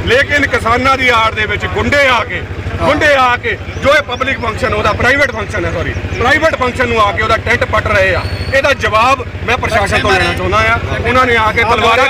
लेकिन किसानों की आड़ दे विच गुंडे आके जो ये पब्लिक फंक्शन वह प्राइवेट फंक्शन है सॉरी प्राइवेट फंक्शन में आके वह टेंट पट रहे हैं। ਇਹਦਾ जवाब मैं प्रशासन को लेना चाਹੁੰਦਾ ਆ। उन्होंने आके तलवारां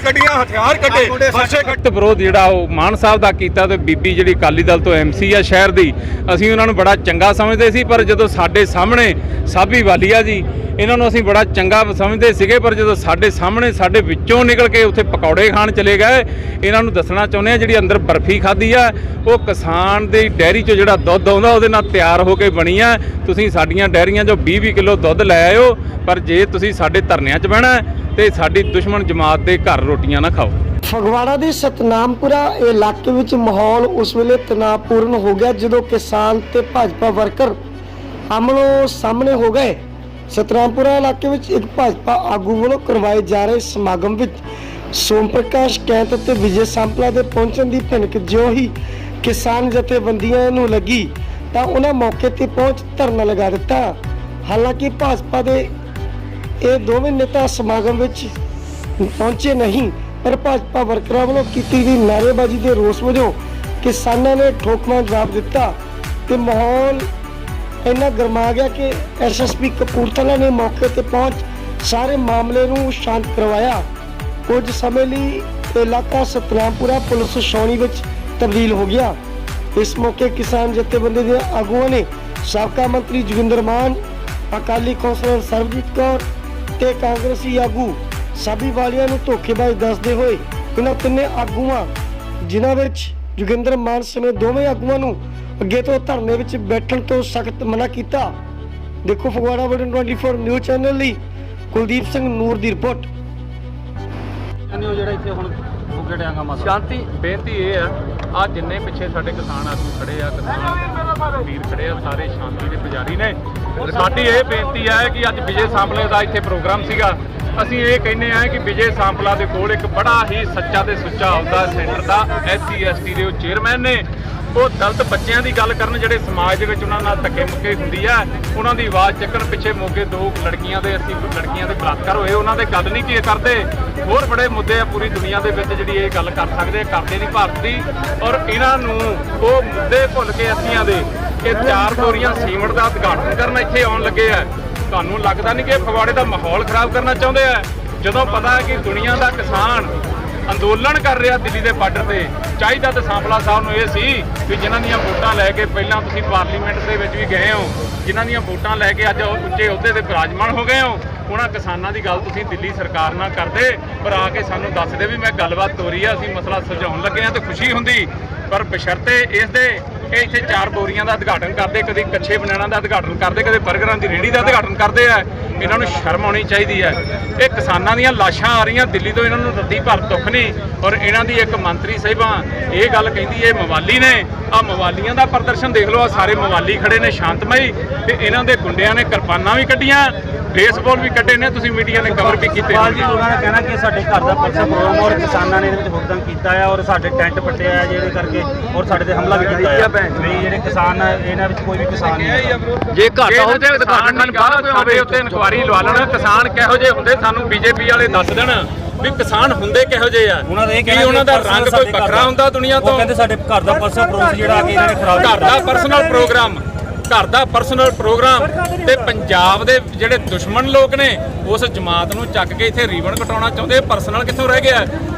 ਕੱਢੀਆਂ हथियार कटे फरशे कटे ਵਿਰੋਧ ਜਿਹੜਾ ਉਹ ਮਾਨ ਸਾਹਿਬ ਦਾ ਕੀਤਾ ਤੇ ਬੀਬੀ ਜਿਹੜੀ ਅਕਾਲੀ ਦਲ ਤੋਂ ਐਮਸੀ ਆ ਸ਼ਹਿਰ ਦੀ, ਅਸੀਂ ਉਹਨਾਂ ਨੂੰ ਬੜਾ ਚੰਗਾ ਸਮਝਦੇ ਸੀ, ਪਰ ਜਦੋਂ ਸਾਡੇ ਸਾਹਮਣੇ ਸਾਬੀ ਵਾਲੀਆ ਜੀ ਇਹਨਾਂ ਨੂੰ ਅਸੀਂ ਬੜਾ ਚੰਗਾ ਸਮਝਦੇ ਸੀਗੇ, ਪਰ ਜਦੋਂ ਸਾਡੇ ਸਾਹਮਣੇ ਸਾਡੇ ਵਿੱਚੋਂ ਨਿਕਲ ਕੇ ਉੱਥੇ ਪਕੌੜੇ ਖਾਣ ਚਲੇ ਗਏ। ਇਹਨਾਂ ਨੂੰ ਦੱਸਣਾ ਚਾਹੁੰਦੇ ਆ ਜਿਹੜੀ ਅੰਦਰ ਬਰਫੀ ਖਾਧੀ ਆ ਉਹ ਕਿਸਾਨ ਦੀ ਡੈਰੀ 'ਚੋਂ ਜਿਹੜਾ ਦੁੱਧ ਆਉਂਦਾ ਉਹਦੇ ਨਾਲ ਤਿਆਰ ਹੋ ਕੇ ਬਣੀ ਆ। ਤੁਸੀਂ ਸਾਡੀਆਂ ਡੈਰੀਆਂ 'ਚੋਂ 20-20 ਕਿਲੋ ਦੁੱਧ ਲੈ ਆਇਓ, ਪਰ ਜੇ ਤੁਸੀਂ ਸਾਡੇ ਧਰਨਿਆਂ 'ਚ ਬਹਿਣਾ ਤੇ ਸਾਡੀ ਦੁਸ਼ਮਣ ਜਮਾਤ ਦੇ ਘਰ ਰੋਟੀਆਂ ਨਾ ਖਾਓ। ਫਗਵਾੜਾ ਦੇ ਸਤਨਾਮਪੁਰਾ ਇਲਾਕੇ ਵਿੱਚ ਮਾਹੌਲ ਉਸ ਵੇਲੇ ਤਣਾਅਪੂਰਨ ਹੋ ਗਿਆ ਜਦੋਂ ਕਿਸਾਨ ਤੇ ਭਾਜਪਾ ਵਰਕਰ ਆਮਣੋ ਸਾਹਮਣੇ ਹੋ ਗਏ। ਸਤਨਾਮਪੁਰਾ ਇਲਾਕੇ ਵਿੱਚ ਇੱਕ ਭਾਜਪਾ ਆਗੂ ਵੱਲੋਂ ਕਰਵਾਏ ਜਾ ਰਹੇ ਸਮਾਗਮ ਵਿੱਚ ਸੋਮ ਪ੍ਰਕਾਸ਼ ਕੈਂਤ ਅਤੇ ਵਿਜੇ ਸੰਪਲਾ ਦੇ ਪਹੁੰਚਣ ਦੀ ਭਿਣਕ ਜਿਉਂ ਹੀ ਕਿਸਾਨ ਜਥੇਬੰਦੀਆਂ ਨੂੰ ਲੱਗੀ ਤਾਂ ਉਹਨਾਂ ਮੌਕੇ ਤੇ ਪਹੁੰਚ ਧਰਨਾ ਲਗਾ ਦਿੱਤਾ। ਹਾਲਾਂਕਿ ਭਾਜਪਾ ਦੇ ਇਹ ਦੋਵੇਂ ਨੇਤਾ ਸਮਾਗਮ ਵਿੱਚ ਪਹੁੰਚੇ ਨਹੀਂ, ਪਰ ਭਾਜਪਾ ਵਰਕਰਾਂ ਵੱਲੋਂ ਕੀਤੀ ਗਈ ਨਾਅਰੇਬਾਜ਼ੀ ਦੇ ਰੋਸ ਵਜੋਂ ਕਿਸਾਨਾਂ ਨੇ ਠੋਕਵਾਂ ਜਵਾਬ ਦਿੱਤਾ ਤੇ ਮਾਹੌਲ ਇੰਨਾ ਗਰਮਾ ਗਿਆ ਕਿ ਐਸਐਸਪੀ ਕਪੂਰਥਲਾ ਨੇ ਮੌਕੇ ਤੇ ਪਹੁੰਚ ਸਾਰੇ ਮਾਮਲੇ ਨੂੰ ਸ਼ਾਂਤ ਕਰਵਾਇਆ। ਕੁਝ ਸਮੇਂ ਲਈ ਇਲਾਕਾ ਸਤਨਾਮਪੁਰਾ ਪੁਲਿਸ ਛਾਉਣੀ ਵਿੱਚ ਤਬਦੀਲ ਹੋ ਗਿਆ। ਇਸ ਮੌਕੇ ਕਿਸਾਨ ਜਥੇਬੰਦੀ ਦੇ ਆਗੂਆਂ ਨੇ ਸਾਬਕਾ ਮੰਤਰੀ ਜੋਗਿੰਦਰ ਮਾਨ, ਅਕਾਲੀ ਕੌਂਸਲਰ ਸਰਬਜੀਤ ਕੌਰ ਤੇ ਕਾਂਗਰਸੀ ਆਗੂ ਸਾਬੀ ਵਾਲੀਆ ਨੂੰ ਧੋਖੇਬਾਜ਼ ਦੱਸਦੇ ਹੋਏ ਇਹਨਾਂ ਤਿੰਨੇ ਆਗੂਆਂ ਜਿਨ੍ਹਾਂ ਵਿੱਚ ਜੋਗਿੰਦਰ ਮਾਨ ਸਮੇਤ ਦੋਵੇਂ ਆਗੂਆਂ ਨੂੰ ਅੱਗੇ ਤੋਂ ਧਰਨੇ ਵਿੱਚ ਬੈਠਣ ਤੋਂ ਸਖਤ ਮਨਾ ਕੀਤਾ। ਦੇਖੋ ਫਗਵਾੜਾ ਵਿਜ਼ਨ 24 ਨਿਊਜ਼ ਚੈਨਲ ਲਈ ਕੁਲਦੀਪ ਸਿੰਘ ਨੂਰ ਦੀ ਰਿਪੋਰਟ। ਜਿਹੜਾ ਇੱਥੇ ਹੁਣ ਸ਼ਾਂਤੀ ਬੇਨਤੀ ਇਹ ਆ, ਆ ਜਿੰਨੇ ਪਿੱਛੇ ਸਾਡੇ ਕਿਸਾਨ ਆਗੂ ਖੜੇ ਆ, ਕਿਸਾਨ ਵੀਰ ਖੜੇ ਆ, ਸਾਰੇ ਸ਼ਾਂਤੀ ਦੇ ਪੁਜਾਰੀ ਨੇ। ਸਾਡੀ ਇਹ ਬੇਨਤੀ ਹੈ ਕਿ ਅੱਜ ਵਿਜੇ ਸਾਂਪਲੇ ਦਾ ਇੱਥੇ ਪ੍ਰੋਗਰਾਮ ਸੀਗਾ। ਅਸੀਂ ਇਹ ਕਹਿੰਦੇ ਆ ਕਿ ਵਿਜੇ ਸਾਂਪਲਾ ਦੇ ਕੋਲ ਇੱਕ ਬੜਾ ਹੀ ਸੱਚਾ ਤੇ ਸੁੱਚਾ ਅਹੁਦਾ ਸੈਂਟਰ ਦਾ SC ST ਦੇ ਉਹ ਚੇਅਰਮੈਨ ਨੇ। ਉਹ ਦਲਿਤ ਬੱਚਿਆਂ ਦੀ ਗੱਲ ਕਰਨ ਜਿਹੜੇ ਸਮਾਜ ਦੇ ਵਿੱਚ ਉਹਨਾਂ ਨਾਲ ਧੱਕੇ ਮੁੱਕੇ ਹੁੰਦੀ ਆ, ਉਹਨਾਂ ਦੀ ਆਵਾਜ਼ ਚੱਕਣ ਪਿੱਛੇ ਮੋਗੇ 2 ਲੜਕੀਆਂ ਦੇ ਬਲਾਤਕਾਰ ਹੋਏ, ਉਹਨਾਂ ਦੇ ਗੱਲ ਨਹੀਂ ਕੀ ਕਰਦੇ। ਹੋਰ ਬੜੇ ਮੁੱਦੇ ਆ ਪੂਰੀ ਦੁਨੀਆ ਦੇ ਵਿੱਚ ਜਿਹੜੀ ਇਹ ਗੱਲ ਕਰ ਸਕਦੇ ਨਹੀਂ ਭਾਰਤ ਦੀ। ਔਰ ਇਹਨਾਂ ਨੂੰ ਉਹ ਮੁੱਦੇ ਭੁੱਲ ਕੇ ਅੱਸੀਆਂ ਦੇ ਕਿ 4 ਬੋਰੀਆਂ ਸੀਮਿੰਟ ਦਾ ਉਦਘਾਟਨ ਕਰਨ ਇੱਥੇ ਆਉਣ ਲੱਗੇ ਆ। ਤੁਹਾਨੂੰ ਲੱਗਦਾ ਨਹੀਂ ਕਿ ਫਗਵਾੜੇ ਦਾ ਮਾਹੌਲ ਖਰਾਬ ਕਰਨਾ ਚਾਹੁੰਦੇ ਆ, ਜਦੋਂ ਪਤਾ ਹੈ ਕਿ ਦੁਨੀਆ ਦਾ ਕਿਸਾਨ ਅੰਦੋਲਨ ਕਰ ਰਿਹਾ ਦਿੱਲੀ ਦੇ ਬਾਰਡਰ ਤੇ। ਚਾਹੀਦਾ ਤਾਂ ਸਾਂਪਲਾ ਸਾਹਿਬ ਨੂੰ ਇਹ ਸੀ ਕਿ ਜਿਨ੍ਹਾਂ ਦੀਆਂ ਵੋਟਾਂ ਲੈ ਕੇ ਪਹਿਲਾਂ ਤੁਸੀਂ ਪਾਰਲੀਮੈਂਟ ਦੇ ਵਿੱਚ ਵੀ ਗਏ ਹੋ, ਜਿਨ੍ਹਾਂ ਦੀਆਂ ਵੋਟਾਂ ਲੈ ਕੇ ਅੱਜ ਉੱਚੇ ਅਹੁਦੇ ਤੇ ਬਿਰਾਜਮਾਨ ਹੋ ਗਏ ਹੋ, ਉਹਨਾਂ ਕਿਸਾਨਾਂ ਦੀ ਗੱਲ ਤੁਸੀਂ ਦਿੱਲੀ ਸਰਕਾਰ ਨਾਲ ਕਰਦੇ, ਪਰ ਆ ਕੇ ਸਾਨੂੰ ਦੱਸਦੇ ਵੀ ਮੈਂ ਗੱਲਬਾਤ ਤੋਰੀ ਆ, ਅਸੀਂ ਮਸਲਾ ਸੁਲਝਾਉਣ ਲੱਗੇ ਆ, ਤੇ ਖੁਸ਼ੀ ਹੁੰਦੀ। ਪਰ ਬਸ਼ਰਤੇ ਇਸ ਦੇ ਇਹ ਇੱਥੇ 4 ਬੋਰੀਆਂ ਦਾ ਉਦਘਾਟਨ ਕਰਦੇ, ਕਦੇ ਕੱਛੇ ਬਨਾਨਾ ਦਾ ਉਦਘਾਟਨ ਕਰਦੇ, ਕਦੇ 버ਗਰਾਂ ਦੀ ਰੇਹੜੀ ਦਾ ਉਦਘਾਟਨ ਕਰਦੇ ਆ। ਇਹਨਾਂ ਨੂੰ ਸ਼ਰਮ ਆਉਣੀ ਚਾਹੀਦੀ ਹੈ। ਇਹ ਕਿਸਾਨਾਂ ਦੀਆਂ ਲਾਸ਼ਾਂ ਆ ਰਹੀਆਂ ਦਿੱਲੀ ਤੋਂ, ਇਹਨਾਂ ਨੂੰ ਰੱਦੀ ਭਰ ਦੁੱਖ ਨਹੀਂ। ਔਰ ਇਹਨਾਂ ਦੀ ਇੱਕ ਮੰਤਰੀ ਸਾਹਿਬਾਂ ਇਹ ਗੱਲ ਕਹਿੰਦੀ ਇਹ ਮਵਾਲੀ ਨੇ। ਆ ਮਵਾਲੀਆਂ ਦਾ ਪ੍ਰਦਰਸ਼ਨ ਦੇਖ ਲਓ, ਆ ਸਾਰੇ ਮਵਾਲੀ ਖੜੇ ਨੇ ਸ਼ਾਂਤਮਈ, ਤੇ ਇਹਨਾਂ ਦੇ ਗੁੰਡਿਆਂ ਨੇ ਕਿਰਪਾਨਾਂ ਵੀ ਕੱਢੀਆਂ, ਬੇਸਬਾਲ ਵੀ ਕੱਢੇ ਨੇ, ਤੁਸੀਂ ਮੀਡੀਆ ਨੇ ਕਵਰ ਵੀ ਕੀਤੇ। ਜੀ ਉਹਨਾਂ ਦਾ ਕਹਿਣਾ ਕਿ ਸਾਡੇ ਘਰ ਦਾ ਪਰਸਾ ਪ੍ਰੋਗਰਾਮ ਔਰ ਕਿਸਾਨਾਂ ਨੇ ਇਹਦੇ ਵਿੱਚ ਹੁਕਮ ਕੀਤਾ ਆ ਔਰ ਸਾਡੇ ਟੈਂਟ ਪੱਟੇ ਆ ਜਿਹਦੇ ਕਰਕੇ ਔਰ ਸਾਡੇ ਤੇ ਹਮਲਾ ਵੀ ਕੀਤਾ ਆ। ਵੀ ਜਿਹੜੇ ਕਿਸਾਨ ਇਹਨਾਂ ਵਿੱਚ ਕੋਈ ਵੀ ਕਿਸਾਨ ਨਹੀਂ। ਜੇ ਘਾਟਾ ਹੋਵੇ ਤੇ ਉਦਘਾਟਨ ਬਾਹਰ ਸਾਡੇ ਉੱਤੇ ਇਨਕੁਆਰੀ ਲਵਾ ਲੈਣ। ਕਿਸਾਨ ਕਿਹੋ ਜਿਹੇ ਹੁੰਦੇ ਸਾਨੂੰ BJP ਵਾਲੇ ਦੱਸ ਦੇਣ ਵੀ ਕਿਸਾਨ ਹੁੰਦੇ ਕਿਹੋ ਜਿਹੇ ਆ। ਉਹਨਾਂ ਦਾ ਰੰਗ ਕੋਈ ਵੱਖਰਾ ਹੁੰਦਾ ਦੁਨੀਆ ਤੋਂ। ਕਹਿੰਦੇ ਸਾਡੇ ਘਰ ਦਾ ਪਰਸਾ ਪ੍ਰੋਗਰਾਮ ਜਿਹੜਾ ਆ ਕੇ ਇਹਨਾਂ ਨੇ ਖਰਾਬ ਘਰ ਦਾ ਪਰਸਨਲ ਪ੍ਰੋਗਰਾਮ ਤੇ ਪੰਜਾਬ ਦੇ ਜਿਹੜੇ ਦੁਸ਼ਮਣ ਲੋਕ ਨੇ ਉਸ ਜਮਾਤ ਨੂੰ ਚੱਕ ਕੇ ਇੱਥੇ ਰੀਬਨ ਕਟਾਉਣਾ ਚਾਹੁੰਦੇ। ਪਰਸਨਲ ਕਿੱਥੋਂ ਰਹਿ ਗਿਆ?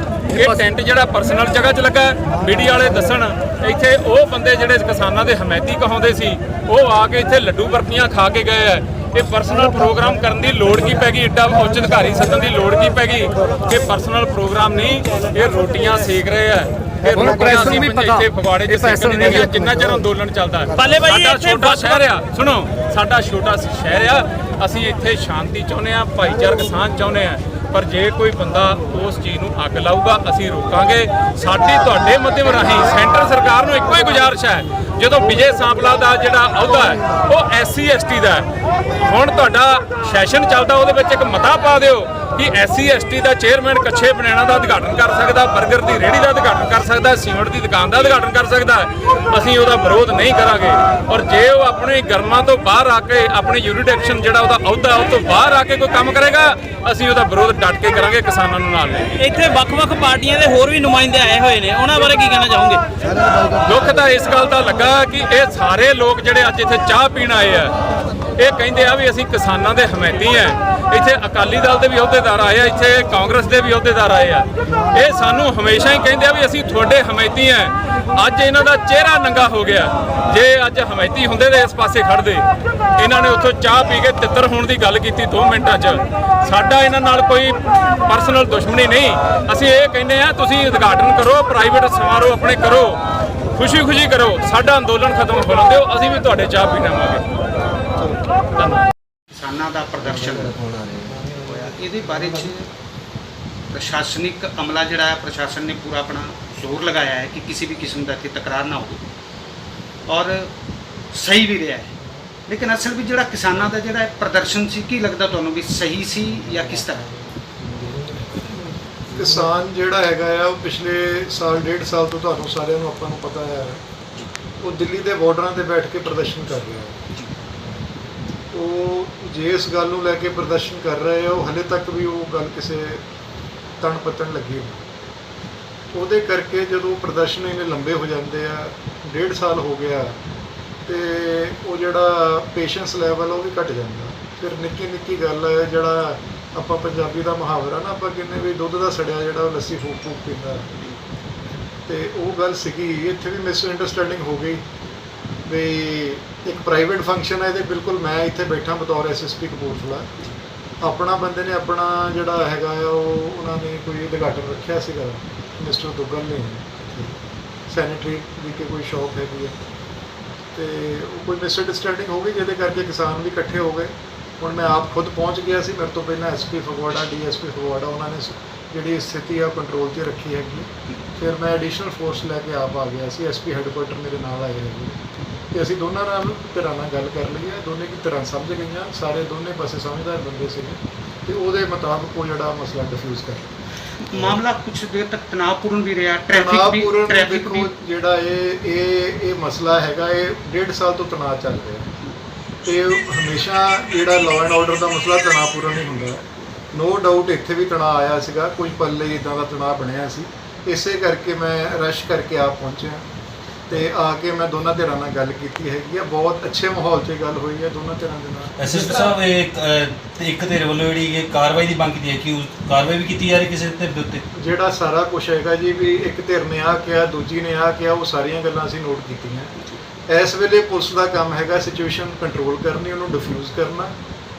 ਇਹ ਟੈਂਟ ਜਿਹੜਾ ਪਰਸਨਲ ਜਗ੍ਹਾ 'ਚ ਲੱਗਾ, ਮੀਡੀਆ ਵਾਲੇ ਦੱਸਣ ਇੱਥੇ ਉਹ ਬੰਦੇ ਜਿਹੜੇ ਕਿਸਾਨਾਂ ਦੇ ਹਮਾਇਤੀ ਕਹਾਉਂਦੇ ਸੀ ਉਹ ਆ ਕੇ ਇੱਥੇ ਲੱਡੂ ਬਰਫੀਆਂ ਖਾ ਕੇ ਗਏ ਆ। ਇਹ ਪਰਸਨਲ ਪ੍ਰੋਗਰਾਮ ਕਰਨ ਦੀ ਲੋੜ ਕੀ ਪੈ ਗਈ? ਏਡਾ ਉੱਚ ਅਧਿਕਾਰੀ ਸੱਦਣ ਦੀ ਲੋੜ ਕੀ ਪੈ ਗਈ? ਇਹ ਪਰਸਨਲ ਪ੍ਰੋਗਰਾਮ ਨਹੀਂ, ਇਹ ਰੋਟੀਆਂ ਸੇਕ ਰਹੇ ਆ। ਇਹ ਰੋਟੀਆਂ ਅਸੀਂ ਇੱਥੇ ਫਗਵਾੜੇ 'ਚ ਸੇਕਣ ਨਹੀਂ ਦੀਆਂ ਜਿੰਨਾ ਚਿਰ ਅੰਦੋਲਨ ਚੱਲਦਾ। ਸਾਡਾ ਛੋਟਾ ਸ਼ਹਿਰ ਆ, ਸੁਣੋ, ਸਾਡਾ ਛੋਟਾ ਸ਼ਹਿਰ ਆ, ਅਸੀਂ ਇੱਥੇ ਸ਼ਾਂਤੀ ਚਾਹੁੰਦੇ ਆ, ਭਾਈਚਾਰਕ ਸਾਂਝ ਚਾਹੁੰਦੇ ਆ। ਪਰ ਜੇ ਕੋਈ ਬੰਦਾ ਉਸ ਚੀਜ਼ ਨੂੰ ਅੱਗ ਲਾਊਗਾ ਅਸੀਂ ਰੋਕਾਂਗੇ। ਸਾਡੀ ਤੁਹਾਡੇ ਮਾਧਿਅਮ ਰਾਹੀਂ ਸੈਂਟਰ ਸਰਕਾਰ ਨੂੰ ਇੱਕੋ ਹੀ ਗੁਜ਼ਾਰਿਸ਼ ਹੈ, ਜਦੋਂ ਵਿਜੇ ਸਾਂਪਲਾ ਦਾ ਜਿਹੜਾ ਅਹੁਦਾ ਹੈ ਉਹ SC ST ਦਾ ਹੈ, ਹੁਣ ਤੁਹਾਡਾ ਸੈਸ਼ਨ ਚੱਲਦਾ ਉਹਦੇ ਵਿੱਚ ਇੱਕ ਮਤਾ ਪਾ ਦਿਓ ਕਿ SC ST ਦਾ ਚੇਅਰਮੈਨ ਕੱਛੇ ਬਣਾਉਣਾ ਦਾ ਉਦਘਾਟਨ ਕਰ ਸਕਦਾ, 버ਗਰ ਦੀ ਰੇਹੜੀ ਦਾ ਉਦਘਾਟਨ ਕਰ ਸਕਦਾ, ਸੀਮੈਂਟ ਦੀ ਦੁਕਾਨ ਦਾ ਉਦਘਾਟਨ ਕਰ ਸਕਦਾ, ਅਸੀਂ ਉਹਦਾ ਵਿਰੋਧ ਨਹੀਂ ਕਰਾਂਗੇ। ਔਰ ਜੇ ਉਹ ਆਪਣੇ ਗਰਮਾਂ ਤੋਂ ਬਾਹਰ ਆ ਕੇ ਆਪਣੀ ਯੂਰੀਡਿਕਸ਼ਨ ਜਿਹੜਾ ਉਹਦਾ ਅਹੁਦਾ ਉਹ ਤੋਂ ਬਾਹਰ ਆ ਕੇ ਕੋਈ ਕੰਮ ਕਰੇਗਾ, ਅਸੀਂ ਉਹਦਾ ਵਿਰੋਧ ਡਟ ਕੇ ਕਰਾਂਗੇ, ਕਿਸਾਨਾਂ ਨੂੰ ਨਾਲ ਲੈ ਕੇ। ਇੱਥੇ ਵੱਖ-ਵੱਖ ਪਾਰਟੀਆਂ ਦੇ ਹੋਰ ਵੀ ਨੁਮਾਇੰਦੇ ਆਏ ਹੋਏ ਨੇ, ਉਹਨਾਂ ਬਾਰੇ ਕੀ ਕਹਿਣਾ ਚਾਹੋਗੇ? ਦੁੱਖ ਤਾਂ ਇਸ ਗੱਲ ਦਾ ਲੱਗਾ ਕਿ ਇਹ ਸਾਰੇ ਲੋਕ ਜਿਹੜੇ ਅੱਜ ਇੱਥੇ ਚਾਹ ਪੀਣ ਆਏ ਆ, ਇਹ ਕਹਿੰਦੇ ਆ ਵੀ ਅਸੀਂ ਕਿਸਾਨਾਂ ਦੇ ਹਮਾਇਤੀ ਆ। ਇੱਥੇ ਅਕਾਲੀ ਦਲ ਦੇ ਵੀ ਅਹੁਦੇਦਾਰ ਆਏ ਆ, ਇੱਥੇ ਕਾਂਗਰਸ ਦੇ ਵੀ ਅਹੁਦੇਦਾਰ ਆਏ ਆ। ਇਹ ਸਾਨੂੰ ਹਮੇਸ਼ਾ ਹੀ ਕਹਿੰਦੇ ਆ ਵੀ ਅਸੀਂ ਤੁਹਾਡੇ ਹਮਾਇਤੀ ਆ। ਅੱਜ ਇਹਨਾਂ ਦਾ ਚਿਹਰਾ ਨੰਗਾ ਹੋ ਗਿਆ। ਜੇ ਅੱਜ ਹਮਾਇਤੀ ਹੁੰਦੇ ਤੇ ਇਸ ਪਾਸੇ ਖੜਦੇ। ਇਹਨਾਂ ਨੇ ਉੱਥੋਂ ਚਾਹ ਪੀ ਕੇ ਤਿੱਤਰ ਹੋਣ ਦੀ ਗੱਲ ਕੀਤੀ 2 ਮਿੰਟਾਂ 'ਚ। ਸਾਡਾ ਇਹਨਾਂ ਨਾਲ ਕੋਈ ਪਰਸਨਲ ਦੁਸ਼ਮਣੀ ਨਹੀਂ। ਅਸੀਂ ਇਹ ਕਹਿੰਦੇ ਆ ਤੁਸੀਂ ਉਦਘਾਟਨ ਕਰੋ, ਪ੍ਰਾਈਵੇਟ ਸਮਾਰੋਹ ਆਪਣੇ ਕਰੋ, ਖੁਸ਼ੀ ਕਰੋ, ਸਾਡਾ ਅੰਦੋਲਨ ਖਤਮ ਹੋਣ ਦਿਓ, ਅਸੀਂ ਵੀ ਤੁਹਾਡੇ ਚਾਹ ਪੀਣਾਵਾਂਗੇ। ਕਿਸਾਨਾਂ ਦਾ ਪ੍ਰਦਰਸ਼ਨ ਹੋਇਆ, ਇਹਦੇ ਬਾਰੇ 'ਚ ਪ੍ਰਸ਼ਾਸਨਿਕ ਅਮਲਾ ਜਿਹੜਾ ਹੈ, ਪ੍ਰਸ਼ਾਸਨ ਨੇ ਪੂਰਾ ਆਪਣਾ ਜ਼ੋਰ ਲਗਾਇਆ ਹੈ ਕਿ ਕਿਸੇ ਵੀ ਕਿਸਮ ਦਾ ਇੱਥੇ ਤਕਰਾਰ ਨਾ ਹੋਵੇ ਔਰ ਸਹੀ ਵੀ ਰਿਹਾ ਹੈ। ਲੇਕਿਨ ਅਸਲ ਵਿੱਚ ਜਿਹੜਾ ਕਿਸਾਨਾਂ ਦਾ ਜਿਹੜਾ ਪ੍ਰਦਰਸ਼ਨ ਸੀ, ਕੀ ਲੱਗਦਾ ਤੁਹਾਨੂੰ ਵੀ ਸਹੀ ਸੀ ਜਾਂ ਕਿਸ ਤਰ੍ਹਾਂ? ਕਿਸਾਨ ਜਿਹੜਾ ਹੈਗਾ ਆ ਉਹ ਪਿਛਲੇ ਸਾਲ 1.5 ਸਾਲ ਤੋਂ ਤੁਹਾਨੂੰ ਸਾਰਿਆਂ ਨੂੰ ਆਪਾਂ ਨੂੰ ਪਤਾ ਹੈ ਉਹ ਦਿੱਲੀ ਦੇ ਬਾਰਡਰਾਂ ਤੇ ਬੈਠ ਕੇ ਪ੍ਰਦਰਸ਼ਨ ਕਰ ਰਿਹਾ ਹੈ। ਉਹ ਜੇ ਇਸ ਗੱਲ ਨੂੰ ਲੈ ਕੇ ਪ੍ਰਦਰਸ਼ਨ ਕਰ ਰਹੇ ਆ, ਉਹ ਹਲੇ ਤੱਕ ਵੀ ਉਹ ਗੱਲ ਕਿਸੇ ਤਣ ਪੱਤਣ ਲੱਗੀ ਹੋਈ। ਉਹਦੇ ਕਰਕੇ ਜਦੋਂ ਪ੍ਰਦਰਸ਼ਨ ਇੰਨੇ ਲੰਬੇ ਹੋ ਜਾਂਦੇ ਆ, 1.5 ਸਾਲ ਹੋ ਗਿਆ, ਤੇ ਉਹ ਜਿਹੜਾ ਪੇਸ਼ੈਂਸ ਲੈਵਲ ਉਹ ਵੀ ਘਟ ਜਾਂਦਾ। ਫਿਰ ਨਿੱਕੀ ਗੱਲ ਹੈ, ਜਿਹੜਾ ਆਪਾਂ ਪੰਜਾਬੀ ਦਾ ਮੁਹਾਵਰਾ ਨਾ ਆਪਾਂ ਕਹਿੰਦੇ ਵੀ ਦੁੱਧ ਦਾ ਸੜਿਆ ਜਿਹੜਾ ਉਹ ਲੱਸੀ ਫੂਕ ਪੀਂਦਾ, ਤੇ ਉਹ ਗੱਲ ਸੀਗੀ। ਇੱਥੇ ਵੀ ਮਿਸ ਅੰਡਰਸਟੈਂਡਿੰਗ ਹੋ ਗਈ ਵੀ ਇੱਕ ਪ੍ਰਾਈਵੇਟ ਫੰਕਸ਼ਨ ਹੈ ਤੇ ਬਿਲਕੁਲ ਮੈਂ ਇੱਥੇ ਬੈਠਾ ਬਤੌਰ SSP ਕਪੂਰਥਲਾ, ਆਪਣਾ ਬੰਦੇ ਨੇ ਆਪਣਾ ਜਿਹੜਾ ਹੈਗਾ ਆ ਉਹ ਉਹਨਾਂ ਨੇ ਕੋਈ ਉਦਘਾਟਨ ਰੱਖਿਆ ਸੀਗਾ ਮਿਸਟਰ ਦੁੱਗਲ ਨੇ, ਸੈਨੇਟਰੀ ਦੀ ਕਿ ਕੋਈ ਸ਼ੌਪ ਹੈਗੀ ਹੈ, ਤੇ ਉਹ ਕੋਈ ਮਿਸ ਅੰਡਰਸਟੈਂਡਿੰਗ ਹੋ ਗਈ ਜਿਹਦੇ ਕਰਕੇ ਕਿਸਾਨ ਵੀ ਇਕੱਠੇ ਹੋ ਗਏ। ਹੁਣ ਮੈਂ ਆਪ ਖੁਦ ਪਹੁੰਚ ਗਿਆ ਸੀ, ਮੇਰੇ ਤੋਂ ਪਹਿਲਾਂ SP ਫਗਵਾੜਾ, DSP ਫਗਵਾੜਾ, ਉਹਨਾਂ ਨੇ ਜਿਹੜੀ ਸਥਿਤੀ ਆ ਕੰਟਰੋਲ 'ਤੇ ਰੱਖੀ ਹੈਗੀ। ਫਿਰ ਮੈਂ ਐਡੀਸ਼ਨਲ ਫੋਰਸ ਲੈ ਕੇ ਆਪ ਆ ਗਿਆ ਸੀ, SP ਹੈੱਡਕੁਆਟਰ ਮੇਰੇ ਨਾਲ ਆਏ ਹੈਗੇ, ਤੇ ਅਸੀਂ ਦੋਨਾਂ ਧਿਰਾਂ ਨਾਲ ਗੱਲ ਕਰ ਲਈ ਹੈ। ਦੋਨੇ ਕੀ ਧਿਰਾਂ ਸਮਝ ਗਈਆਂ, ਸਾਰੇ ਦੋਨੇ ਪਾਸੇ ਸਮਝਦਾਰ ਬੰਦੇ ਸੀਗੇ, ਤੇ ਉਹਦੇ ਮੁਤਾਬਕ ਉਹ ਜਿਹੜਾ ਮਸਲਾ ਡਿਫਿਊਜ਼ ਕਰ ਮਾਮਲਾ ਕੁਝ ਦੇਰ ਤੱਕ ਤਣਾਅਪੂਰਨ ਵੀ ਰਿਹਾ, ਟ੍ਰੈਫਿਕ ਵੀ ਜਿਹੜਾ ਇਹ ਮਸਲਾ ਹੈਗਾ, ਇਹ 1.5 ਸਾਲ ਤੋਂ ਤਣਾਅ ਚੱਲ ਰਿਹਾ, ਤੇ ਹਮੇਸ਼ਾ ਜਿਹੜਾ ਲਾਅ ਐਂਡ ਆਰਡਰ ਦਾ ਮਸਲਾ ਤਣਾਅਪੂਰਨ ਹੀ ਹੁੰਦਾ। ਨੋ ਡਾਊਟ ਇੱਥੇ ਵੀ ਤਣਾਅ ਆਇਆ ਸੀਗਾ, ਕੋਈ ਪਲ ਲਈ ਇੱਦਾਂ ਦਾ ਤਣਾਅ ਬਣਿਆ ਸੀ। ਇਸੇ ਕਰਕੇ ਮੈਂ ਰਸ਼ ਕਰਕੇ ਆਪ ਪਹੁੰਚਿਆ, ਤੇ ਆ ਕੇ ਮੈਂ ਦੋਨਾਂ ਧਿਰਾਂ ਨਾਲ ਗੱਲ ਕੀਤੀ ਹੈਗੀ ਆ। ਬਹੁਤ ਅੱਛੇ ਮਾਹੌਲ 'ਚ ਗੱਲ ਹੋਈ ਹੈ ਦੋਨਾਂ ਧਿਰਾਂ ਦੇ ਨਾਲ। SSP ਸਾਹਿਬ ਇੱਕ ਧਿਰ ਵੱਲੋਂ ਜਿਹੜੀ ਇਹ ਕਾਰਵਾਈ ਦੀ ਮੰਗ ਕੀਤੀ ਹੈ ਕਿ ਕਾਰਵਾਈ ਵੀ ਕੀਤੀ ਜਾ ਰਹੀ ਕਿਸੇ ਧਿਰ ਦੇ ਉੱਤੇ? ਜਿਹੜਾ ਸਾਰਾ ਕੁਝ ਹੈਗਾ ਜੀ, ਵੀ ਇੱਕ ਧਿਰ ਨੇ ਆ ਕਿਹਾ, ਦੂਜੀ ਨੇ ਆ ਕਿਹਾ, ਉਹ ਸਾਰੀਆਂ ਗੱਲਾਂ ਅਸੀਂ ਨੋਟ ਕੀਤੀਆਂ। ਇਸ ਵੇਲੇ ਪੁਲਿਸ ਦਾ ਕੰਮ ਹੈਗਾ ਸਿਚੁਏਸ਼ਨ ਕੰਟਰੋਲ ਕਰਨੀ, ਉਹਨੂੰ ਡਿਫਿਊਜ਼ ਕਰਨਾ,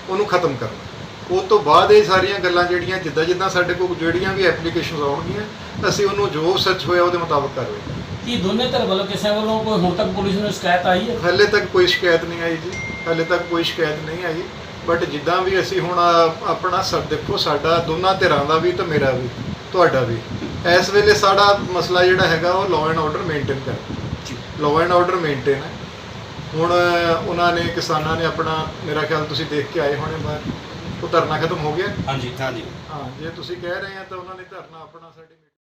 ਉਹਨੂੰ ਖਤਮ ਕਰਨਾ। ਉਸ ਤੋਂ ਬਾਅਦ ਇਹ ਸਾਰੀਆਂ ਗੱਲਾਂ ਜਿਹੜੀਆਂ ਜਿੱਦਾਂ ਸਾਡੇ ਕੋਲ ਜਿਹੜੀਆਂ ਵੀ ਐਪਲੀਕੇਸ਼ਨਸ ਆਉਣਗੀਆਂ, ਅਸੀਂ ਉਹਨੂੰ ਜੋ ਸੱਚ ਹੋਇਆ ਉਹਦੇ ਮੁਤਾਬਕ ਕਾਰਵਾਈ ਕਰਾਂਗੇ। ਕੀ ਦੋਨੇ ਧਿਰ ਵੱਲੋਂ ਕਿਸੇ ਵੱਲੋਂ ਕੋਈ ਹੁਣ ਤੱਕ ਪੁਲਿਸ ਨੂੰ ਸ਼ਿਕਾਇਤ ਆਈ ਹੈ? ਹਾਲੇ ਤੱਕ ਕੋਈ ਸ਼ਿਕਾਇਤ ਨਹੀਂ ਆਈ ਜੀ, ਹਾਲੇ ਤੱਕ ਕੋਈ ਸ਼ਿਕਾਇਤ ਨਹੀਂ ਆਈ। ਬਟ ਜਿੱਦਾਂ ਵੀ ਅਸੀਂ ਹੁਣ ਆਪਣਾ ਦੇਖੋ, ਸਾਡਾ ਦੋਨਾਂ ਧਿਰਾਂ ਦਾ ਵੀ ਤੇ ਮੇਰਾ ਵੀ ਤੁਹਾਡਾ ਵੀ ਇਸ ਵੇਲੇ ਸਾਡਾ ਮਸਲਾ ਜਿਹੜਾ ਹੈਗਾ ਉਹ ਲਾਅ ਐਂਡ ਆਰਡਰ ਮੇਨਟੇਨ ਕਰਨਾ। ਲਾਅ ਐਂਡ ਆਰਡਰ ਮੇਨਟੇਨ ਹੈ। ਹੁਣ ਉਹਨਾਂ ਨੇ ਕਿਸਾਨਾਂ ਨੇ ਆਪਣਾ, ਮੇਰਾ ਖਿਆਲ ਤੁਸੀਂ ਦੇਖ ਕੇ ਆਏ ਹੋਣੇ ਬਾਹਰ, ਉਹ ਧਰਨਾ ਖਤਮ ਹੋ ਗਿਆ। ਹਾਂਜੀ ਹਾਂ, ਜੇ ਤੁਸੀਂ ਕਹਿ ਰਹੇ ਆ ਤਾਂ ਉਹਨਾਂ ਨੇ ਧਰਨਾ ਆਪਣਾ ਸਾਡੇ